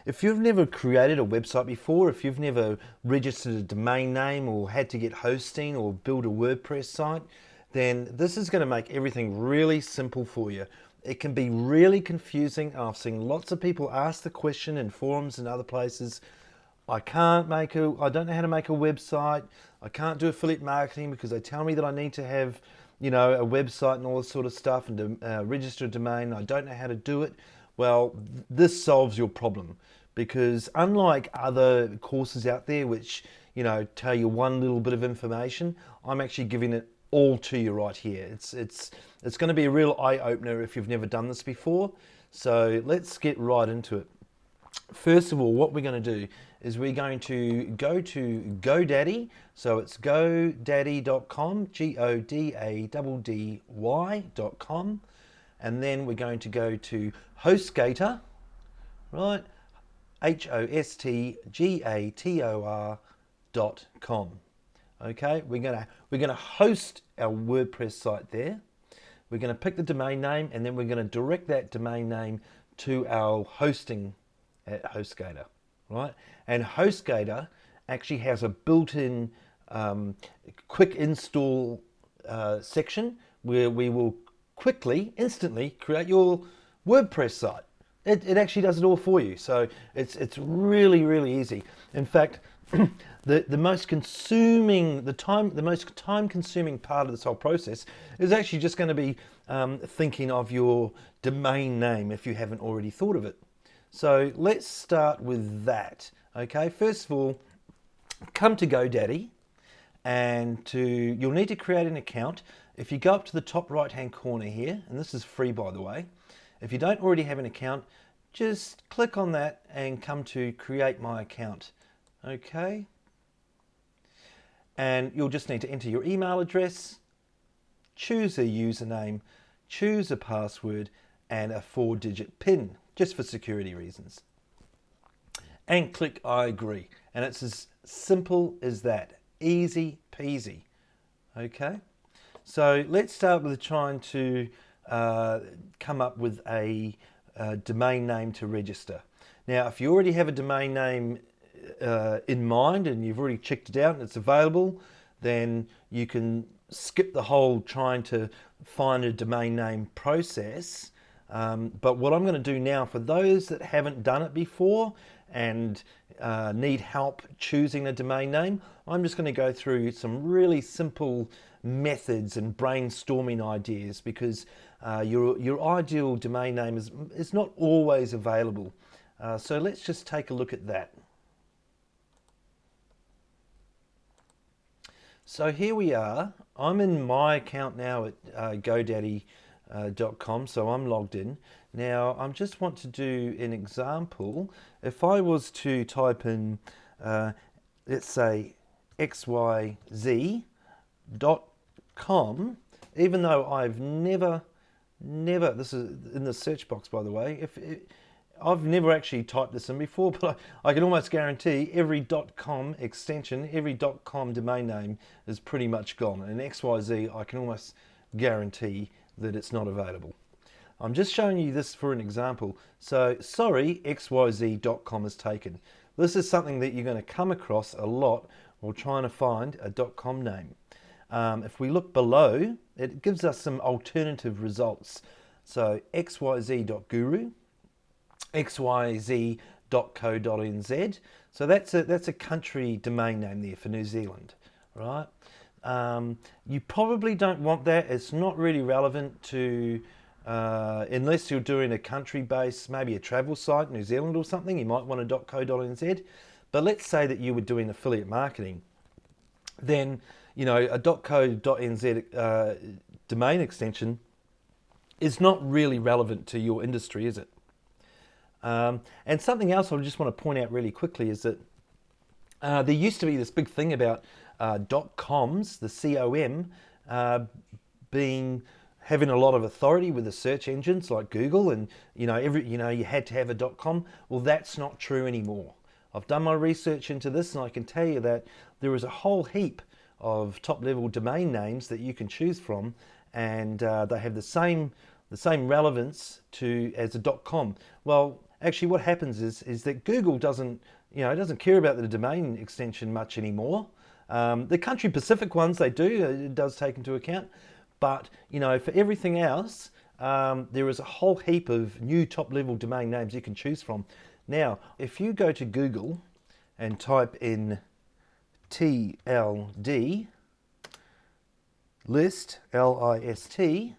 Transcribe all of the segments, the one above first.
If you've never created a website before, if you've never registered a domain name or had to get hosting or build a WordPress site, then this is going to make everything really simple for you. It can be really confusing. I've seen lots of people ask the question in forums and other places, I don't know how to make a website. I can't do affiliate marketing because they tell me that I need to have, a website and all this sort of stuff and register a domain. I don't know how to do it. Well, this solves your problem, because unlike other courses out there which, tell you one little bit of information, I'm actually giving it all to you right here. It's going to be a real eye-opener if you've never done this before. So let's get right into it. First of all, what we're going to do is we're going to go to GoDaddy. So it's godaddy.com, GODADDY.com. And then we're going to go to HostGator, right? HostGator.com. Okay, we're gonna host our WordPress site there. We're going to pick the domain name, and then we're going to direct that domain name to our hosting at HostGator, right? And HostGator actually has a built-in quick install section where we will instantly create your WordPress site. It actually does it all for you. So it's really, really easy. In fact, the most time-consuming part of this whole process is actually just going to be thinking of your domain name if you haven't already thought of it. So let's start with that. Okay, first of all, come to GoDaddy, and you'll need to create an account. If you go up to the top right-hand corner here, and this is free by the way, if you don't already have an account, just click on that and come to create my account. Okay, and you'll just need to enter your email address, choose a username, choose a password, and a 4-digit PIN, just for security reasons. And click I agree. And it's as simple as that. Easy peasy. Okay, so let's start with trying to come up with a domain name to register. Now, if you already have a domain name in mind and you've already checked it out and it's available, then you can skip the whole trying to find a domain name process. But what I'm going to do now, for those that haven't done it before and need help choosing a domain name, I'm just going to go through some really simple methods and brainstorming ideas, because your ideal domain name is not always available. So let's just take a look at that. So here we are. I'm in my account now at GoDaddy.com, so I'm logged in. Now I just want to do an example. If I was to type in, let's say xyz.com, even though I've never, this is in the search box by the way, I've never actually typed this in before, but I can almost guarantee every .com extension, every .com domain name is pretty much gone. And XYZ, I can almost guarantee that it's not available. I'm just showing you this for an example. So, sorry, XYZ.com is taken. This is something that you're going to come across a lot while trying to find a .com name. If we look below, it gives us some alternative results. So, xyz.guru, xyz.co.nz. So that's a country domain name there for New Zealand, right? You probably don't want that. It's not really relevant to, unless you're doing a country base, maybe a travel site, New Zealand or something, you might want a .co.nz. But let's say that you were doing affiliate marketing. Then, a .co.nz domain extension is not really relevant to your industry, is it? And something else I just want to point out really quickly is that there used to be this big thing about .coms, the COM, having a lot of authority with the search engines like Google, and you had to have a .com. Well, that's not true anymore. I've done my research into this, and I can tell you that there is a whole heap of top-level domain names that you can choose from, and they have the same relevance as a .com. Well, actually what happens is that Google doesn't care about the domain extension much anymore. The country specific ones they do, it does take into account, but for everything else, there is a whole heap of new top level domain names you can choose from. Now, if you go to Google and type in TLD list, L-I-S-T,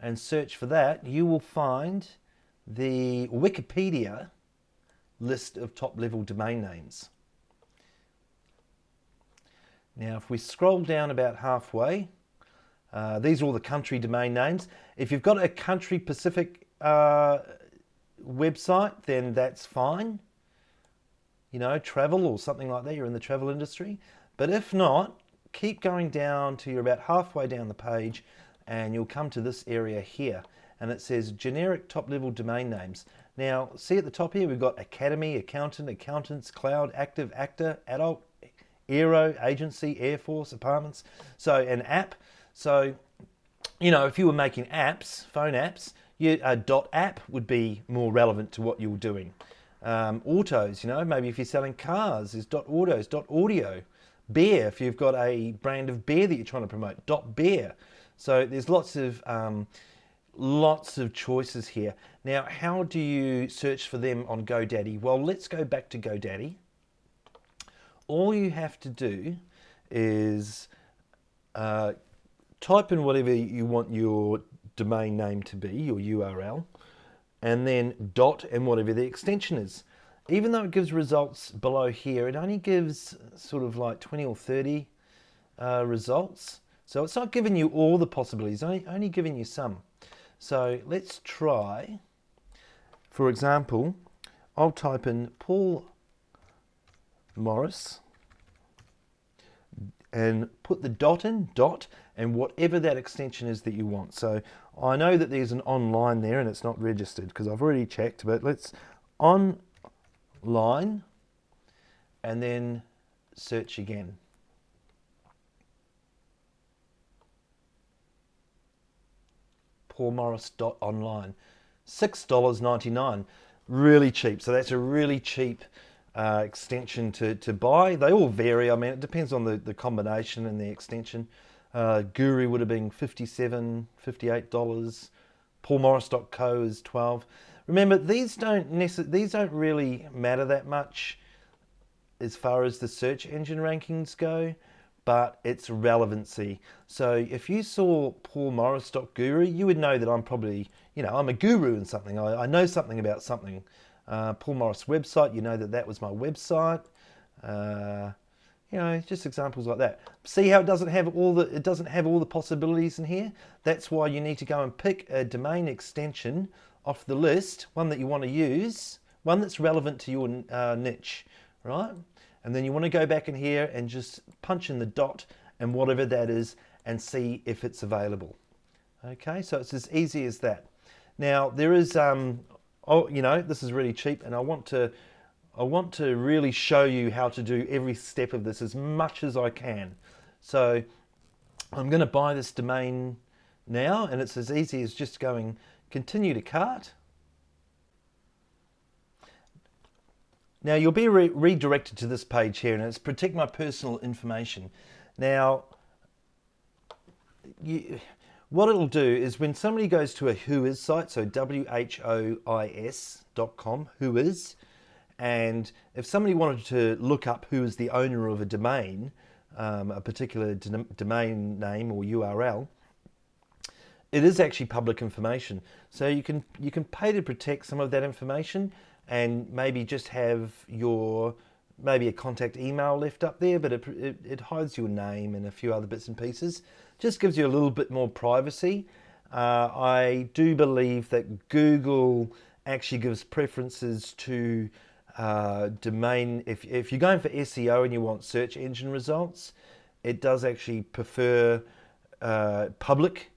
and search for that, you will find the Wikipedia list of top level domain names. Now, if we scroll down about halfway, these are all the country domain names. If you've got a country Pacific website, then that's fine. Travel or something like that, you're in the travel industry. But if not, keep going down till you're about halfway down the page and you'll come to this area here. And it says generic top level domain names. Now, see at the top here, we've got academy, accountant, accountants, cloud, active, actor, adult, aero, agency, air force, apartments. So an app. So, if you were making apps, phone apps, .app would be more relevant to what you were doing. Autos, maybe if you're selling cars, is .autos, .audio. Beer, if you've got a brand of beer that you're trying to promote, .beer. So there's lots of choices here. Now, how do you search for them on GoDaddy? Well, let's go back to GoDaddy. All you have to do is type in whatever you want your domain name to be, your URL, and then dot and whatever the extension is. Even though it gives results below here, it only gives sort of like 20 or 30 results. So it's not giving you all the possibilities, only giving you some. So let's try, for example, I'll type in Paul Morris and put the dot in, and whatever that extension is that you want. So I know that there's an online there and it's not registered because I've already checked, but let's online and then search again. paulmorris.online, $6.99, really cheap. So that's a really cheap extension to buy. They all vary. I mean, it depends on the combination and the extension. Guru would have been $57, $58. paulmorris.co is $12. Remember, these don't really matter that much as far as the search engine rankings go, but it's relevancy. So if you saw paulmorris.guru, you would know that I'm probably, I'm a guru in something. I know something about something. Paul Morris website, that was my website. Just examples like that. See how it doesn't have all the possibilities in here? That's why you need to go and pick a domain extension off the list, one that you want to use, one that's relevant to your niche, right? And then you want to go back in here and just punch in the dot and whatever that is and see if it's available. Okay, so it's as easy as that. Now there is, this is really cheap, and I want to really show you how to do every step of this as much as I can. So I'm going to buy this domain now, and it's as easy as just going continue to cart. Now you'll be redirected to this page here, and it's protect my personal information. Now, what it'll do is when somebody goes to a Whois site, so whois.com, Whois, and if somebody wanted to look up who is the owner of a domain, a particular domain name or URL, it is actually public information. So you can pay to protect some of that information, and maybe just have maybe a contact email left up there, but it hides your name and a few other bits and pieces. Just gives you a little bit more privacy. I do believe that Google actually gives preferences to domain. If you're going for SEO and you want search engine results, it does actually prefer public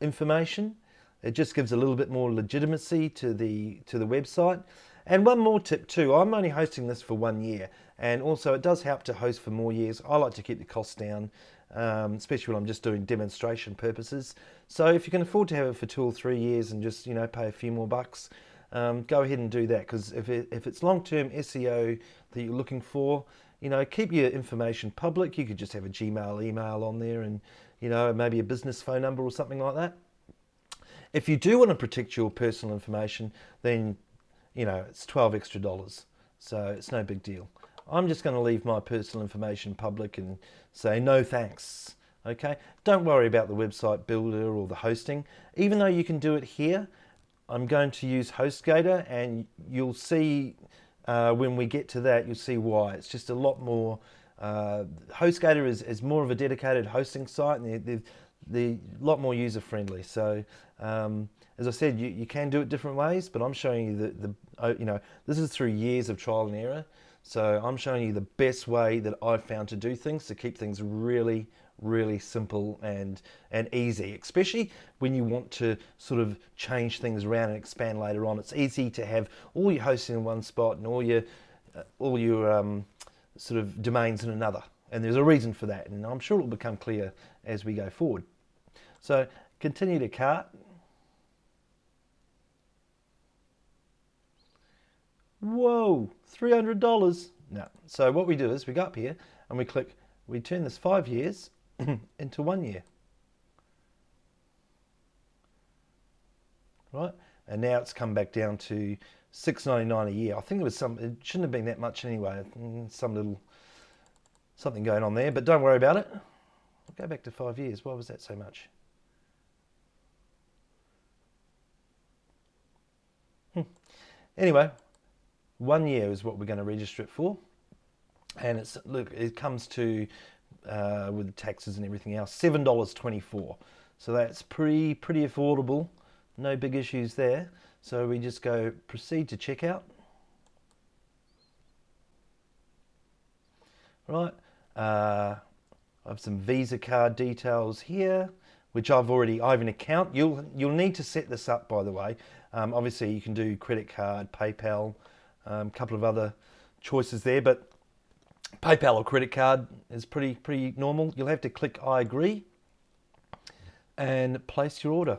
information. It just gives a little bit more legitimacy to the website. And one more tip too, I'm only hosting this for 1 year, and also it does help to host for more years. I like to keep the costs down, especially when I'm just doing demonstration purposes. So if you can afford to have it for 2 or 3 years and just pay a few more bucks, go ahead and do that, because if it's long-term SEO that you're looking for, keep your information public. You could just have a Gmail email on there, and maybe a business phone number or something like that. If you do want to protect your personal information, then it's $12 extra, so it's no big deal. I'm just going to leave my personal information public and say no thanks. Okay, don't worry about the website builder or the hosting. Even though you can do it here, I'm going to use HostGator, and you'll see when we get to that, you'll see why. It's just a lot more. HostGator is more of a dedicated hosting site, and they're a lot more user friendly. So as I said, you can do it different ways, but I'm showing you this is through years of trial and error. So I'm showing you the best way that I've found to do things, to keep things really, really simple and easy, especially when you want to sort of change things around and expand later on. It's easy to have all your hosting in one spot and all your sort of domains in another, and there's a reason for that, and I'm sure it will become clear as we go forward. So continue to cart. Whoa, $300. No. So what we do is we go up here and we turn this 5 years into 1 year. Right? And now it's come back down to $6.99 a year. I think it shouldn't have been that much anyway. Something going on there, but don't worry about it. I'll go back to 5 years. Why was that so much? Anyway, 1 year is what we're going to register it for, and it comes to with taxes and everything else, $7.24. So that's pretty affordable. No big issues there. So we just go proceed to checkout. Right. I have some Visa card details here, which I have an account. You'll need to set this up, by the way. Obviously, you can do credit card, PayPal, a couple of other choices there, but PayPal or credit card is pretty normal. You'll have to click I agree and place your order.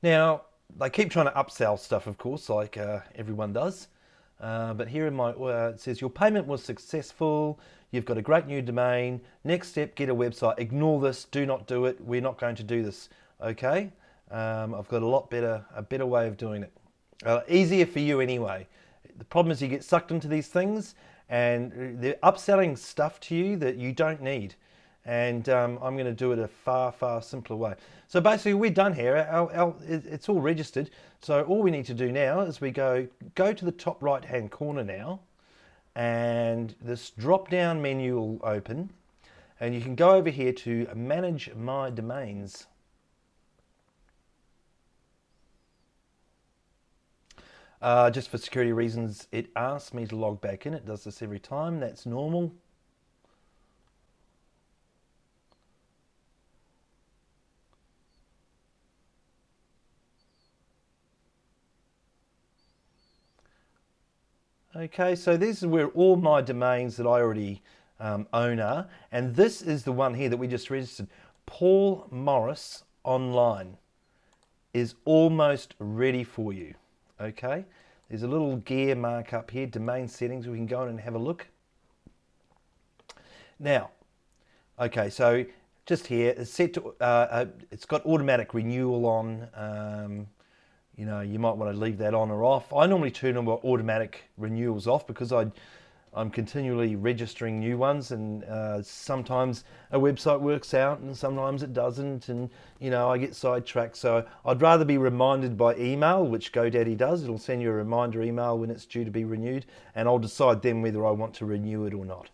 Now, they keep trying to upsell stuff, of course, like everyone does. But here in my, it says your payment was successful. You've got a great new domain. Next step, get a website. Ignore this. Do not do it. We're not going to do this. Okay. I've got a better way of doing it. Easier for you anyway. The problem is you get sucked into these things and they're upselling stuff to you that you don't need. And I'm going to do it a far simpler way. So basically we're done here. It's all registered. So all we need to do now is we go to the top right hand corner now, and this drop down menu will open, and you can go over here to manage my domains. Just for security reasons, it asks me to log back in. It does this every time. That's normal. Okay, so this is where all my domains that I already own are, and this is the one here that we just registered. Paul Morris Online is almost ready for you. Okay, there's a little gear mark up here, domain settings. We can go in and have a look. Now, okay, so just here it's set to, it's got automatic renewal on. You know, you might want to leave that on or off. I normally turn automatic renewals off because I'm continually registering new ones, and sometimes a website works out and sometimes it doesn't, and you know, I get sidetracked. So I'd rather be reminded by email, which GoDaddy does. It'll send you a reminder email when it's due to be renewed, and I'll decide then whether I want to renew it or not.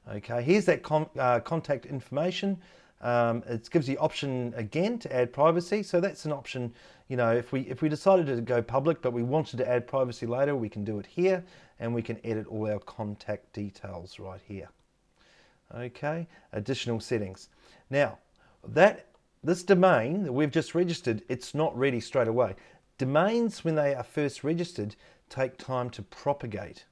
Okay, here's that contact information. It gives the option again to add privacy, so that's an option. You know, if we decided to go public but we wanted to add privacy later, we can do it here, and we can edit all our contact details right here. Okay, additional settings. Now, this domain that we've just registered, it's not ready straight away. Domains, when they are first registered, take time to propagate.